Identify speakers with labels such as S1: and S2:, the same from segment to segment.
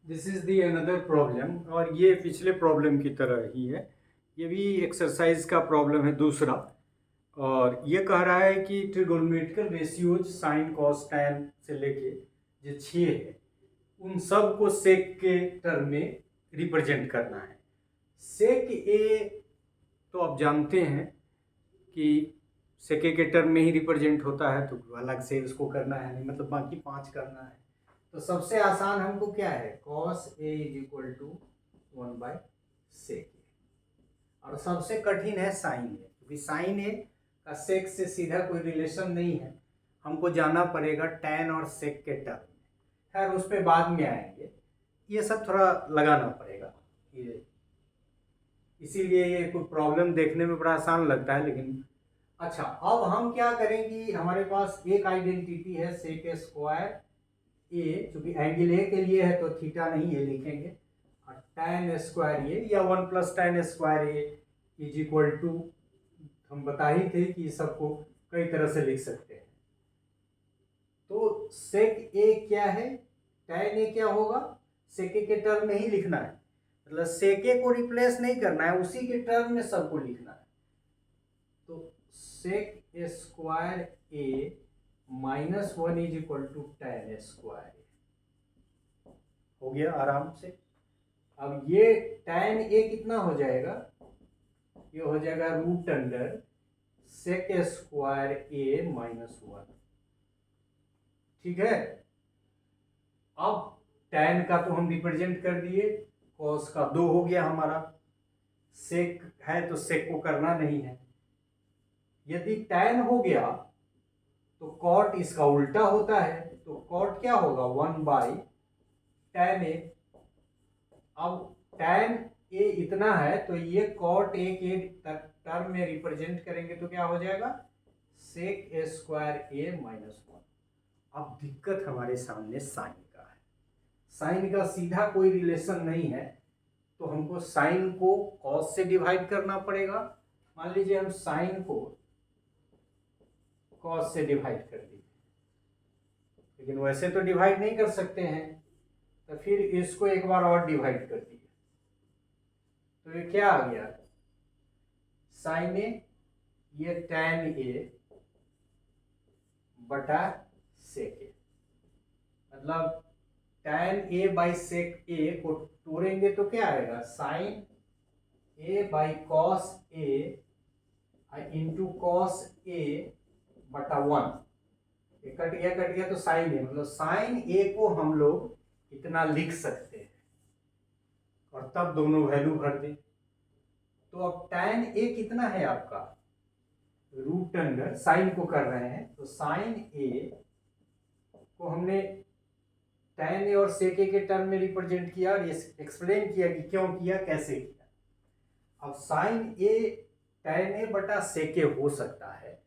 S1: This is the another problem, और ये पिछले प्रॉब्लम की तरह ही है। ये भी एक्सरसाइज का प्रॉब्लम है दूसरा। और ये कह रहा है कि trigonometrical ratios sine cos tan से लेके जो 6 है उन सब को सेक के टर्म में रिप्रेजेंट करना है। सेक ए तो आप जानते हैं कि सेके के टर्म में ही रिप्रेजेंट होता है, तो अलग से उसको करना है नहीं, मतलब बाकी 5 करना है। तो सबसे आसान हमको क्या है, cos A is equal to 1/सेक ए। और सबसे कठिन है साइन ए, क्योंकि साइन ए का सेक से सीधा कोई रिलेशन नहीं है। हमको जाना पड़ेगा टैन और सेक के टर्म में। खैर उस पर बाद में आएंगे, ये सब थोड़ा लगाना पड़ेगा ये, इसीलिए ये कोई प्रॉब्लम देखने में बड़ा आसान लगता है। लेकिन अच्छा, अब हम क्या करेंगे, हमारे पास एक आइडेंटिटी है सेक स्क्वायर ए, चूंकि एंगल ए के लिए है तो थीटा नहीं ए लिखेंगे, और टैन स्क्वायर ए या 1+tan² A is equal to, हम बता ही थे कि सबको कई तरह से लिख सकते हैं। तो सेक ए क्या है, टैन ए क्या होगा, सेक ए के टर्म में ही लिखना है, मतलब सेक ए को रिप्लेस नहीं करना है, उसी के टर्म में सबको लिखना है। तो sec square A -1 is equal to tan square A, हो गया आराम से। अब ये टैन ए कितना हो जाएगा, ये हो जाएगा root under sec square A -1। ठीक है। अब टैन का तो हम रिप्रेजेंट कर दिए, कॉस का 2 हो गया हमारा, सेक है तो सेक को करना नहीं है। यदि टैन हो गया तो कॉट इसका उल्टा होता है, तो कॉट क्या होगा, 1/tan ए। अब tan ए इतना है तो ये कॉट ए के टर्म में रिप्रेजेंट करेंगे तो क्या हो जाएगा, सेक स्क्वायर ए -1। अब दिक्कत हमारे सामने साइन का है, साइन का सीधा कोई रिलेशन नहीं है, तो हमको साइन को कॉस से डिवाइड करना पड़ेगा। मान लीजिए हम साइन को कॉस से डिवाइड कर दिए, लेकिन वैसे तो डिवाइड नहीं कर सकते हैं, तो फिर इसको एक बार और डिवाइड कर दिए, तो ये क्या आ गया, साइन ए, ये टैन ए बटा सेक ए, मतलब टैन ए बाई सेक ए को तोड़ेंगे तो क्या आएगा, sine A by cos A into cos A बटा 1। ये कट गया तो साइन ए, मतलब साइन ए को हम लोग इतना लिख सकते हैं, और तब दोनों वैल्यू भर दें। तो अब टैन ए कितना है आपका, रूट अंडर, साइन को कर रहे हैं तो साइन ए को हमने टैन ए और सेक ए के टर्म में रिप्रेजेंट किया, और ये एक्सप्लेन किया कि क्यों किया, कैसे किया। अब साइन ए टैन ए बटा सेक ए हो सकता है,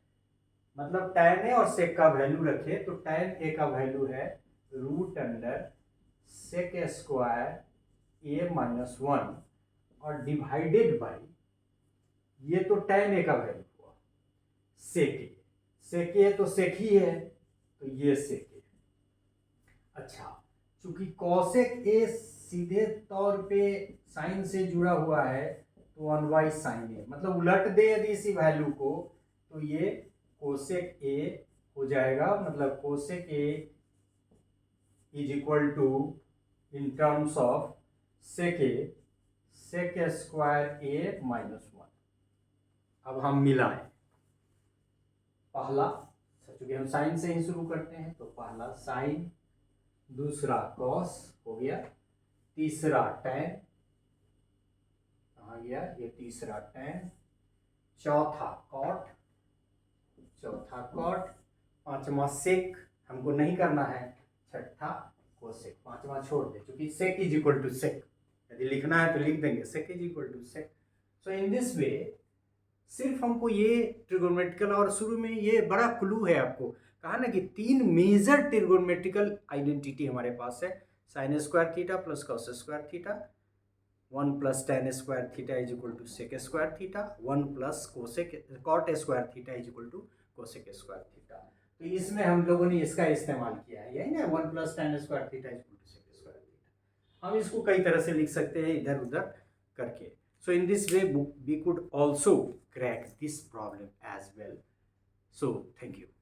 S1: मतलब टैन ए और सेक का वैल्यू रखे तो टैन ए का वैल्यू है root under sec square A -1, और डिवाइडेड बाई, ये तो टैन ए का वैल्यू हुआ, सेक ए, सेक ए तो सेक ही है, तो ये सेक ए। अच्छा, चूंकि कॉसेक ए सीधे तौर पे साइन से जुड़ा हुआ है, तो 1/sin ए, मतलब उलट दे यदि इसी वैल्यू को, तो ये कोसेक ए हो जाएगा, मतलब cosec A is equal to, in terms of sec A, sec square A -1। अब हम मिलाएं, पहला, चूंकि हम साइन से ही शुरू करते हैं, तो पहला साइन, दूसरा कॉस हो गया, तीसरा टैन, कहाँ गया ये तीसरा टैन, चौथा कॉट, पांचवा सेक, हमको नहीं करना है, छठा कोसेक, पांचवा छोड़ दे, क्योंकि sec is equal to sec, यदि लिखना है तो लिख देंगे sec is equal to sec. So in this way सिर्फ हमको ये ट्रिगोनोमेट्रिकल, और शुरू में ये बड़ा क्लू है आपको, कहा ना कि 3 मेजर ट्रिगोनोमेट्रिकल आइडेंटिटी हमारे पास है, sine square theta plus cos square theta, 1+tan² theta is equal to sec square theta, 1+ cot square theta is equal to cosec square theta. तो इसमें हम लोगों ने इसका इस्तेमाल किया है, यही ना, 1+tan² theta is equal to sec square theta. हम इसको कई तरह से लिख सकते हैं इधर उधर करके. So in this way we could also crack this problem as well. So thank you.